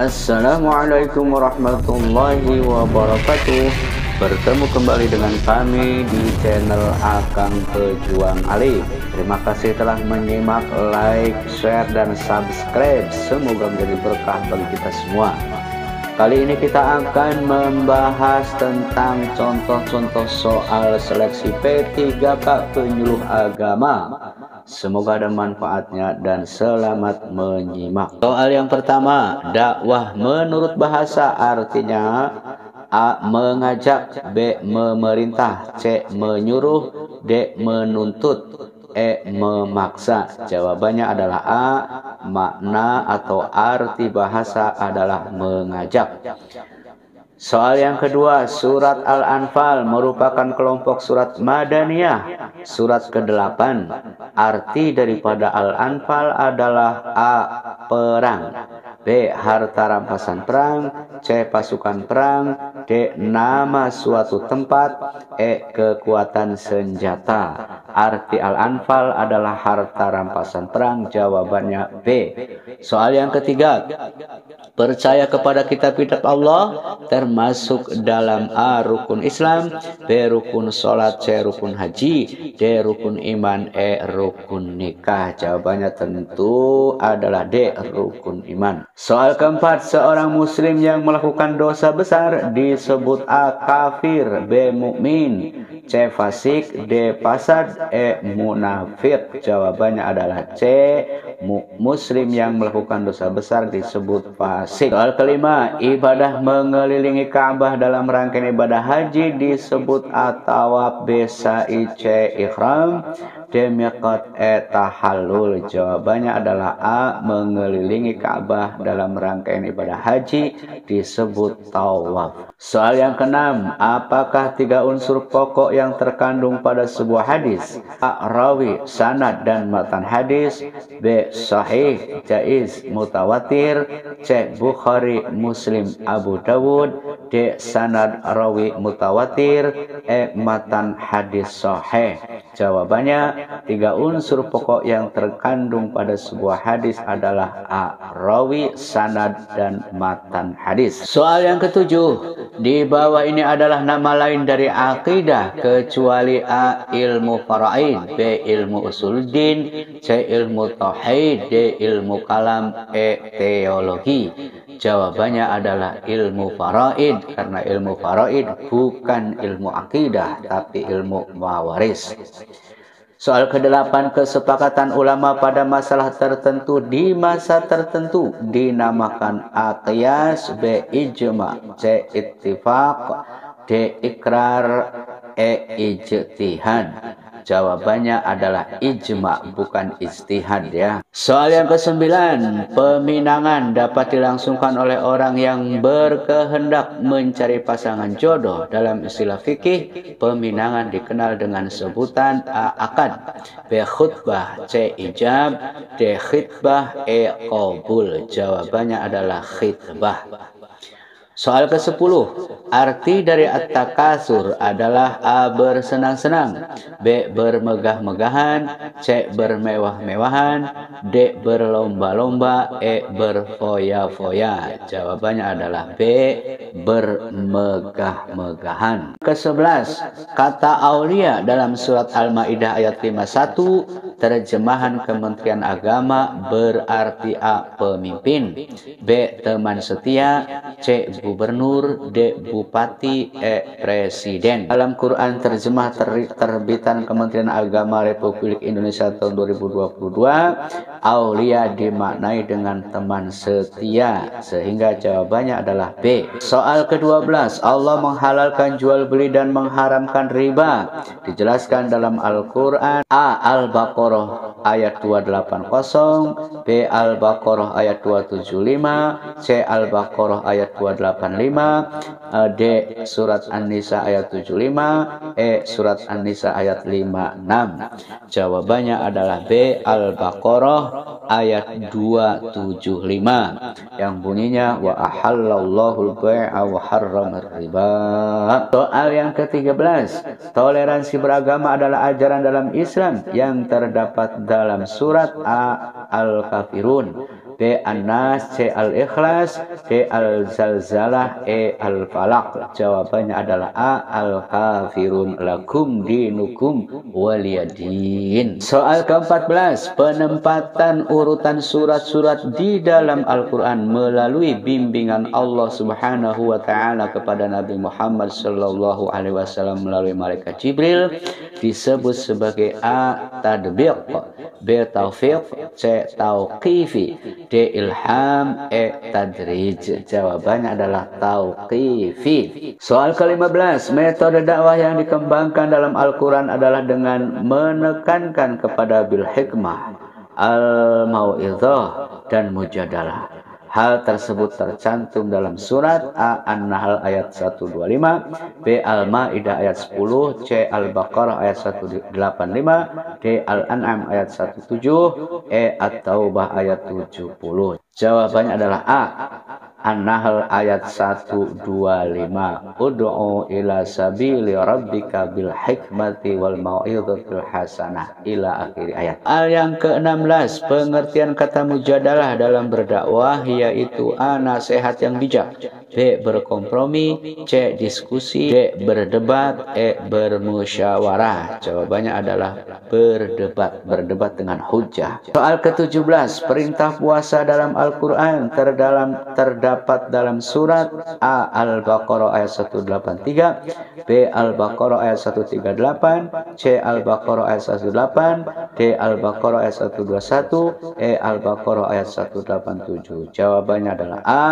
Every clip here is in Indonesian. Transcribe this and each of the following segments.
Assalamualaikum warahmatullahi wabarakatuh. Bertemu kembali dengan kami di channel Akang Pejuang Alif. Terima kasih telah menyimak, like, share, dan subscribe. Semoga menjadi berkah bagi kita semua. Kali ini kita akan membahas tentang contoh-contoh soal seleksi P3K penyuluh agama. Semoga ada manfaatnya dan selamat menyimak. Soal yang pertama, dakwah menurut bahasa artinya A. Mengajak, B. Memerintah, C. Menyuruh, D. Menuntut, E. Memaksa. Jawabannya adalah A. Makna atau arti bahasa adalah mengajak. Soal yang kedua, surat Al-Anfal merupakan kelompok surat Madaniyah, surat ke-8. Arti daripada Al-Anfal adalah A. Perang, B. Harta rampasan perang, C. Pasukan perang, D. Nama suatu tempat, E. Kekuatan senjata. Arti Al-Anfal adalah harta rampasan perang. Jawabannya B. Soal yang ketiga, percaya kepada kitab-kitab Allah termasuk dalam A. Rukun Islam, B. Rukun Sholat, C. Rukun Haji, D. Rukun Iman, E. Rukun Nikah. Jawabannya tentu adalah D. Rukun Iman. Soal keempat, seorang muslim yang melakukan dosa besar disebut A. Kafir, B. Mukmin, C. Fasik, D. Fasad, E. Munafik. Jawabannya adalah C. Muslim yang melakukan dosa besar disebut fasik. Soal kelima, ibadah mengelilingi Ka'bah dalam rangkaian ibadah haji disebut A-Tawaf, B. Sa'i, C. Ihram, D. Miqat, E. Tahallul. Jawabannya adalah A. Mengelilingi Ka'bah dalam rangkaian ibadah haji disebut tawaf. Soal yang keenam, apakah tiga unsur pokok yang terkandung pada sebuah hadis? A. Rawi, sanad, dan matan hadis, B. Sahih, jaiz, mutawatir, C. Bukhari, Muslim, Abu Dawud, D. Sanad, rawi, mutawatir, E. Matan hadis sahih. Jawabannya, tiga unsur pokok yang terkandung pada sebuah hadis adalah A. Rawi, sanad, dan matan hadis. Soal yang ketujuh, di bawah ini adalah nama lain dari akidah kecuali A. Ilmu faraid, B. Ilmu usuluddin, C. Ilmu tauhid, D. Ilmu kalam, E. Teologi. Jawabannya adalah ilmu faraid, karena ilmu faraid bukan ilmu akidah tapi ilmu mawaris. Soal ke-8, kesepakatan ulama pada masalah tertentu di masa tertentu dinamakan A. Qiyas, B. Ijma, C. Ittifaq, D. Ikrar, E. Ijtihad. Jawabannya adalah ijma, bukan ijtihad ya. Soal yang ke-9, peminangan dapat dilangsungkan oleh orang yang berkehendak mencari pasangan jodoh. Dalam istilah fikih, peminangan dikenal dengan sebutan A. Akad, B. Khutbah, C. Ijab, D. Khitbah, E. Qabul. Jawabannya adalah khitbah. Soal ke-10, arti dari at-takasur adalah A. Bersenang-senang, B. Bermegah-megahan, C. Bermewah-mewahan, D. Berlomba-lomba, E. Berfoya-foya. Jawabannya adalah B. Bermegah-megahan. Ke-11, kata aulia dalam surat Al-Maidah ayat 51, terjemahan Kementerian Agama berarti A. Pemimpin, B. Teman setia, C. Gubernur, D. Bupati, E. Presiden. Dalam Quran terjemah terbitan Kementerian Agama Republik Indonesia tahun 2022, aulia dimaknai dengan teman setia, sehingga jawabannya adalah B. Soal ke-12, Allah menghalalkan jual beli dan mengharamkan riba. Dijelaskan dalam Al-Quran. A. Al-Baqarah ayat 280, B. Al-Baqarah ayat 275, C. Al-Baqarah ayat 285, D. Surat An-Nisa ayat 75, E. Surat An-Nisa ayat 56. Jawabannya adalah B. Al-Baqarah ayat 275 yang bunyinya wa ahallallahu al-bai'a wa harramar riba. Soal yang ke-13, toleransi beragama adalah ajaran dalam Islam yang terdapat dalam surat A. Al-Kafirun, B. B. An-Nas, C. Al-Ikhlas, D. Al-Zalzalah, E. Al-Falaq. Jawabannya adalah A. Al-Kafirun. Lakum dinukum waliyadin. Soal ke-14, penempatan urutan surat-surat di dalam Al-Quran melalui bimbingan Allah Subhanahu wa Ta'ala kepada Nabi Muhammad Sallallahu Alaihi Wasallam melalui malaikat Jibril disebut sebagai A. Tadbiq, B. Taufiq, C. Tauqifi, D. Ilham, E. Tadrij. Jawabannya adalah Tauqifi. Soal ke-15, metode dakwah yang dikembangkan dalam Al-Quran adalah dengan menekankan kepada bil hikmah, al-mau'izah, dan mujadalah. Hal tersebut tercantum dalam surat A. An-Nahl ayat 125, B. Al-Ma'idah ayat 10, C. Al-Baqarah ayat 185, D. Al-An'am ayat 17, E. At-Taubah ayat 70. Jawabannya adalah A. An-Nahl ayat 125. Ud'u ila sabili rabbika bil hikmati wal mau'izatil hasanah ila akhir ayat. Yang ke-16, pengertian kata mujadalah dalam berdakwah yaitu A. Nasihat yang bijak, B. Berkompromi, C. Diskusi, D. Berdebat, E. Bermusyawarah. Jawabannya adalah berdebat dengan hujjah. Soal ke-17, perintah puasa dalam Al-Quran terdapat dalam surat A. Al-Baqarah ayat 183, B. Al-Baqarah ayat 138, C. Al-Baqarah ayat 108, D. Al-Baqarah ayat 121, E. Al-Baqarah ayat 187. Jawabannya adalah A.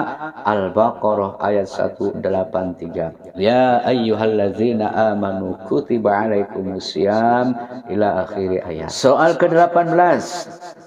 Al-Baqarah ayat 183. Ya ayyuhallazina amanu kutiba alaikumusiyam ila akhir ayat. Soal ke-18,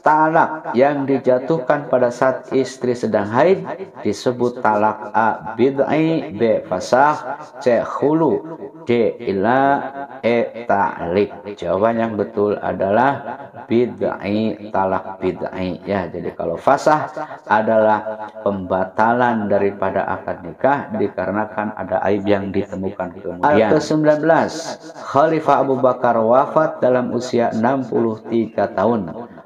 talak yang dijatuhkan pada saat istri sedang haid disebut talak A. Bid'i, B. Fasakh, C. Khulu, D. Ila, E. Ta'liq. Jawaban yang betul adalah bid'i, talak bid'i. Ya, jadi kalau fasakh adalah pembatalan daripada akad nikah dikarenakan ada aib yang ditemukan kemudian. Ke-19, Khalifah Abu Bakar wafat dalam usia 63 tahun.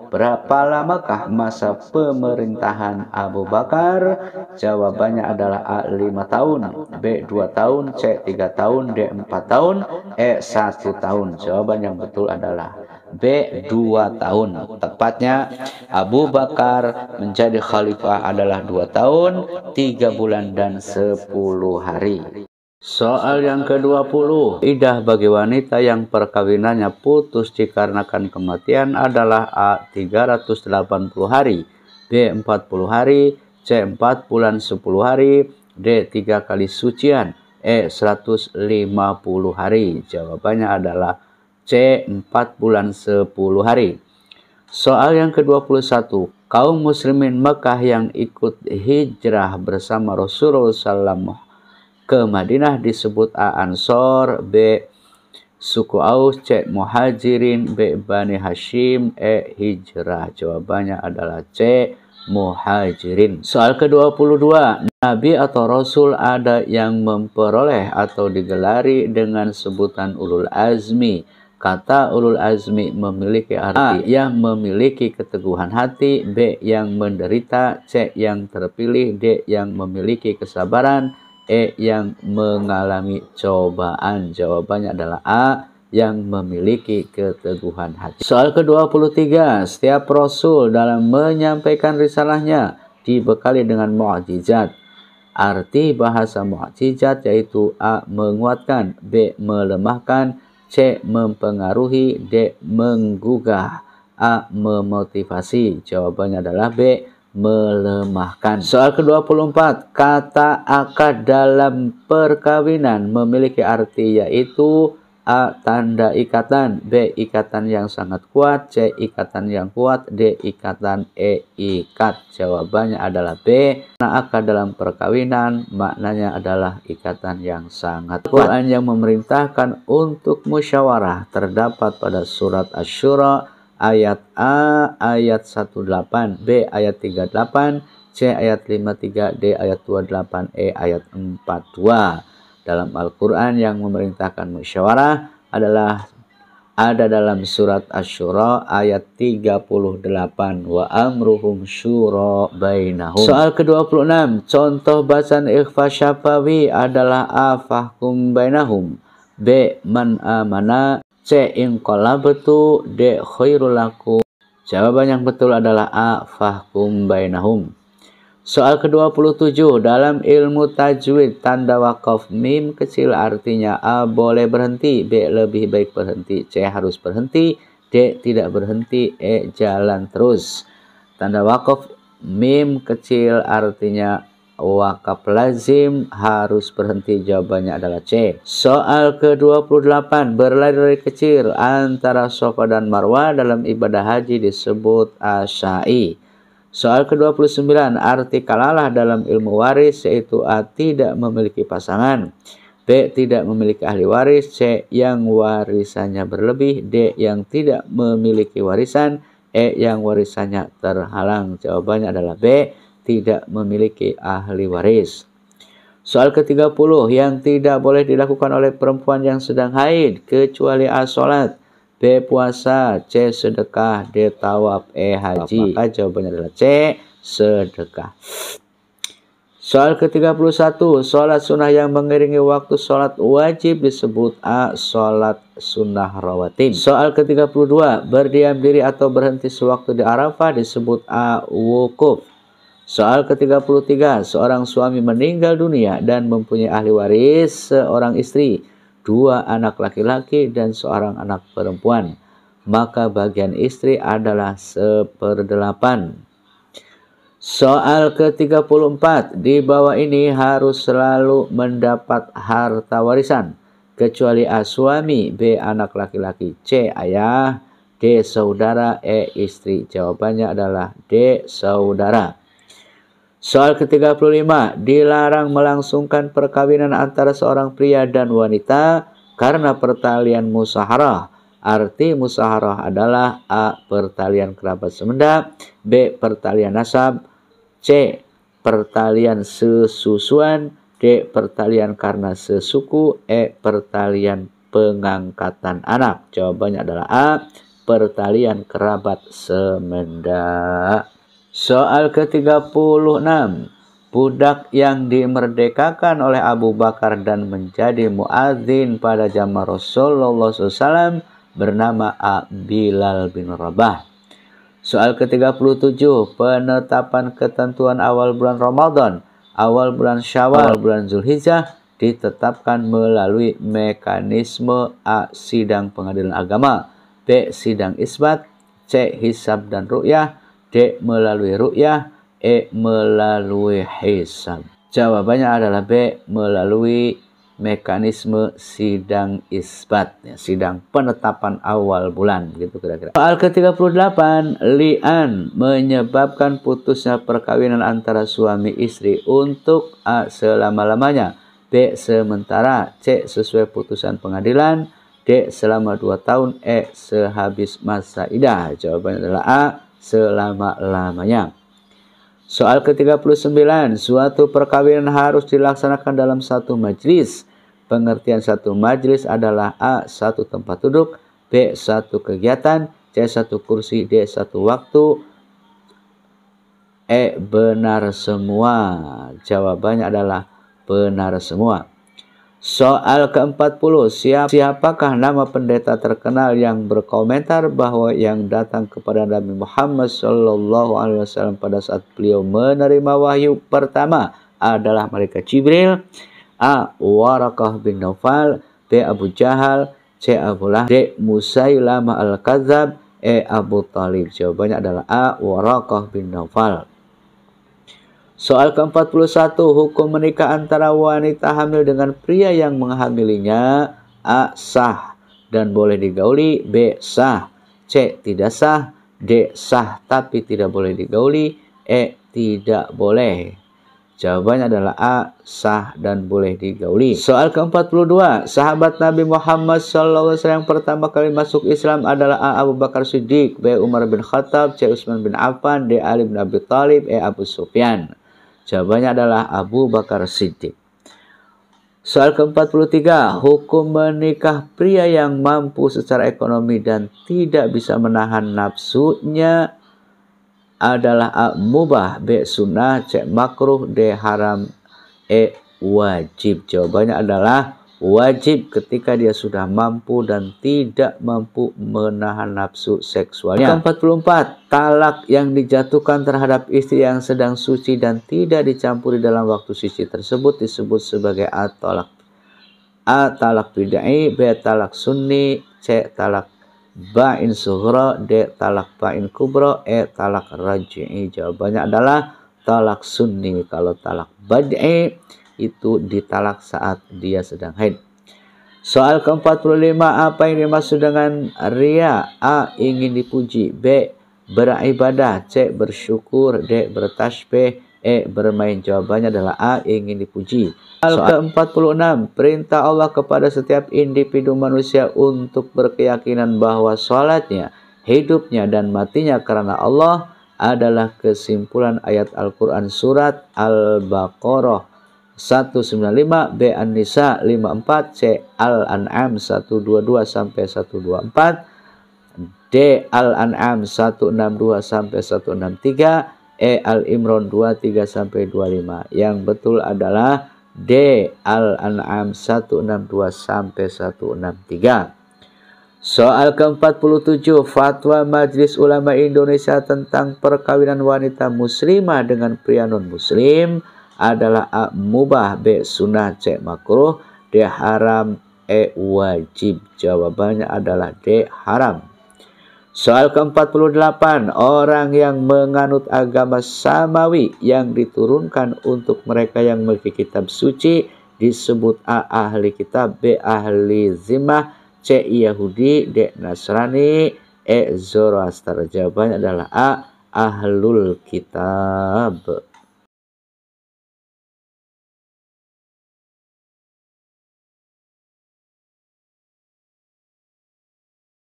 Berapa lamakah masa pemerintahan Abu Bakar? Jawabannya adalah A. 5 tahun, B. 2 tahun, C. 3 tahun, D. 4 tahun, E. 1 tahun. Jawaban yang betul adalah B. 2 tahun. Tepatnya Abu Bakar menjadi khalifah adalah 2 tahun, 3 bulan dan 10 hari. Soal yang ke-20, iddah bagi wanita yang perkawinannya putus dikarenakan kematian adalah A. 380 hari, B. 40 hari, C. 4 bulan 10 hari, D. 3 kali sucian, E. 150 hari. Jawabannya adalah C. 4 bulan 10 hari. Soal yang ke-21, kaum muslimin Mekah yang ikut hijrah bersama Rasulullah SAW ke Madinah disebut A. Ansor, B. Suku Aus, C. Muhajirin, B. Bani Hashim, E. Hijrah. Jawabannya adalah C. Muhajirin. Soal ke-22, Nabi atau Rasul ada yang memperoleh atau digelari dengan sebutan ulul azmi. Kata ulul azmi memiliki arti A. Yang memiliki keteguhan hati, B. Yang menderita, C. Yang terpilih, D. Yang memiliki kesabaran, E. Yang mengalami cobaan. Jawabannya adalah A. Yang memiliki keteguhan hati. Soal ke-23, setiap Rasul dalam menyampaikan risalahnya dibekali dengan mu'jizat. Arti bahasa mu'jizat yaitu A. Menguatkan, B. Melemahkan, C. Mempengaruhi, D. Menggugah, A. Memotivasi. Jawabannya adalah B. Melemahkan. Soal ke-24, kata akad dalam perkawinan memiliki arti yaitu A. Tanda ikatan, B. Ikatan yang sangat kuat, C. Ikatan yang kuat, D. Ikatan ikat. Jawabannya adalah B. Nah, akad dalam perkawinan maknanya adalah ikatan yang sangat kuat. Al-Quran yang memerintahkan untuk musyawarah terdapat pada surat Asy-Syura ayat A ayat 18, B ayat 38, C ayat 53, D ayat 28, E ayat 42. Dalam Al-Quran yang memerintahkan musyawarah adalah ada dalam surat Asy-Syura ayat 38, wa amruhum syura bainahum. Soal ke-26, contoh bacaan ikhfa syafawi adalah A fahkum bainahum, B man amana, C inqalabtu, D khairul lakum. Jawaban yang betul adalah A fahkum bainahum. Soal ke-27, dalam ilmu tajwid tanda wakaf mim kecil artinya A boleh berhenti, B lebih baik berhenti, C harus berhenti, D tidak berhenti, E jalan terus. Tanda wakaf mim kecil artinya wakaf lazim, harus berhenti, jawabannya adalah C. Soal ke-28, berlari dari kecil antara Safa dan Marwah dalam ibadah haji disebut asya'i. Soal ke-29, arti kalalah dalam ilmu waris yaitu A tidak memiliki pasangan, B tidak memiliki ahli waris, C yang warisannya berlebih, D yang tidak memiliki warisan, E yang warisannya terhalang. Jawabannya adalah B, tidak memiliki ahli waris. Soal ke-30, yang tidak boleh dilakukan oleh perempuan yang sedang haid kecuali A sholat, B puasa, C sedekah, D tawaf, E haji. Maka jawabannya adalah C sedekah. Soal ke-31, sholat sunnah yang mengiringi waktu sholat wajib disebut A sholat sunnah rawatib. Soal ke-32, berdiam diri atau berhenti sewaktu di Arafah disebut A wukuf. Soal ke-33, seorang suami meninggal dunia dan mempunyai ahli waris seorang istri, 2 anak laki-laki dan seorang anak perempuan, maka bagian istri adalah 1/8. Soal ke-34, di bawah ini harus selalu mendapat harta warisan kecuali A suami, B anak laki-laki, C ayah, D saudara, E istri. Jawabannya adalah D saudara. Soal ke-35, dilarang melangsungkan perkawinan antara seorang pria dan wanita karena pertalian musyaharah. Arti musyaharah adalah A pertalian kerabat semenda, B pertalian nasab, C pertalian sesusuan, D pertalian karena sesuku, E pertalian pengangkatan anak. Jawabannya adalah A pertalian kerabat semenda. Soal ke-36, budak yang dimerdekakan oleh Abu Bakar dan menjadi muadzin pada zaman Rasulullah SAW bernama A Bilal bin Rabah. Soal ke-37, penetapan ketentuan awal bulan Ramadan, awal bulan Syawal, bulan Zulhijjah ditetapkan melalui mekanisme A sidang pengadilan agama, B sidang isbat, C hisab dan ru'yah, D melalui ru'yah, E melalui hisab. Jawabannya adalah B melalui mekanisme sidang isbat, ya, sidang penetapan awal bulan, gitu kira-kira. Soal ke-38, li'an menyebabkan putusnya perkawinan antara suami istri untuk A selama-lamanya, B sementara, C sesuai putusan pengadilan, D selama 2 tahun, E sehabis masa iddah. Jawabannya adalah A selama-lamanya. Soal ke-39, suatu perkawinan harus dilaksanakan dalam satu majelis. Pengertian satu majelis adalah A satu tempat duduk, B satu kegiatan, C satu kursi, D satu waktu, E benar semua. Jawabannya adalah benar semua. Soal ke-40, siapakah nama pendeta terkenal yang berkomentar bahwa yang datang kepada Nabi Muhammad SAW pada saat beliau menerima wahyu pertama adalah malaikat Jibril? A. Waraqah bin Naufal, B. Abu Jahal, C. Abu Lahab, D. Musailamah al-Kadzab, E. Abu Talib. Jawabannya adalah A. Waraqah bin Naufal. Soal ke-41, hukum menikah antara wanita hamil dengan pria yang menghamilinya. A. Sah dan boleh digauli, B. Sah, C. Tidak sah, D. Sah tapi tidak boleh digauli, E. Tidak boleh. Jawabannya adalah A. Sah dan boleh digauli. Soal ke-42, sahabat Nabi Muhammad SAW yang pertama kali masuk Islam adalah A. Abu Bakar Siddiq, B. Umar bin Khattab, C. Utsman bin Affan, D. Ali bin Abi Thalib, E. Abu Sufyan. Jawabannya adalah Abu Bakar Siddiq. Soal ke-43, hukum menikah pria yang mampu secara ekonomi dan tidak bisa menahan nafsunya adalah A. mubah, B. sunnah, C. makruh, D. haram, E. wajib. Jawabannya adalah wajib ketika dia sudah mampu dan tidak mampu menahan nafsu seksualnya. Ke-44, talak yang dijatuhkan terhadap istri yang sedang suci dan tidak dicampuri dalam waktu suci tersebut disebut sebagai talak. A. talak bid'ai, B. talak sunni, C. talak ba'in sughra, D. talak ba'in kubra, E. talak raj'i. Jawabannya adalah talak sunni. Kalau talak bid'ai itu ditalak saat dia sedang haid. Soal ke-45, apa yang dimaksud dengan ria? A. ingin dipuji, B. beribadah, C. bersyukur, D. bertasbih, E. bermain. Jawabannya adalah A. ingin dipuji. Soal ke-46, perintah Allah kepada setiap individu manusia untuk berkeyakinan bahwa sholatnya, hidupnya, dan matinya karena Allah adalah kesimpulan ayat Al-Quran surat Al-Baqarah 195, B. An-Nisa 54, C. Al-An'am 122 sampai 124, D. Al-An'am 162 sampai 163, E. Al-Imran 23 sampai 25. Yang betul adalah D. Al-An'am 162 sampai 163. Soal ke-47, fatwa Majelis Ulama Indonesia tentang perkawinan wanita muslimah dengan pria non-muslim adalah A. mubah, B. sunnah, C. makruh, D. haram, E. wajib. Jawabannya adalah D. haram. Soal ke-48, orang yang menganut agama samawi yang diturunkan untuk mereka yang memiliki kitab suci disebut A. ahli kitab, B. ahli zimmah, C. Yahudi, D. Nasrani, E. Zoroaster. Jawabannya adalah A. ahlul kitab.